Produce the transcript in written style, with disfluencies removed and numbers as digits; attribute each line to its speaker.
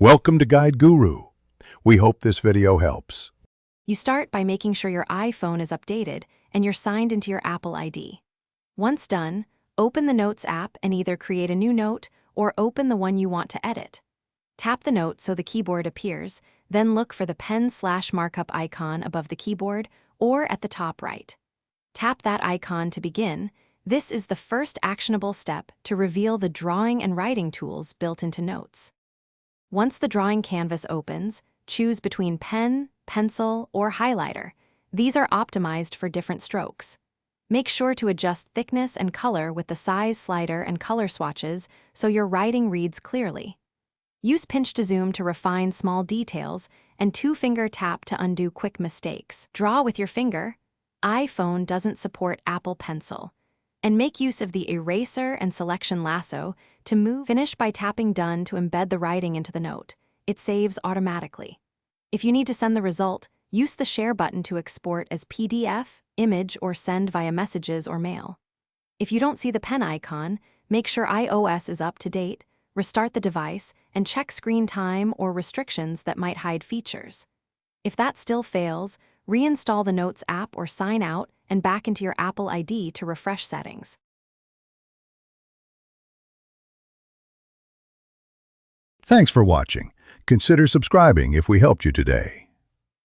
Speaker 1: Welcome to Guide Guru. We hope this video helps.
Speaker 2: You start by making sure your iPhone is updated and you're signed into your Apple ID. Once done, open the Notes app and either create a new note or open the one you want to edit. Tap the note so the keyboard appears, then look for the pen/markup icon above the keyboard or at the top right. Tap that icon to begin. This is the first actionable step to reveal the drawing and writing tools built into Notes. Once the drawing canvas opens, choose between pen, pencil, or highlighter. These are optimized for different strokes. Make sure to adjust thickness and color with the size slider and color swatches so your writing reads clearly. Use pinch to zoom to refine small details and two-finger tap to undo quick mistakes. Draw with your finger. iPhone doesn't support Apple Pencil. And make use of the eraser and selection lasso to move. Finish by tapping Done to embed the writing into the note. It saves automatically. If you need to send the result, use the Share button to export as PDF, image, or send via messages or mail. If you don't see the pen icon, make sure iOS is up to date, restart the device, and check screen time or restrictions that might hide features. If that still fails, reinstall the Notes app or sign out and back into your Apple ID to refresh settings.
Speaker 1: Thanks for watching. Consider subscribing if we helped you today.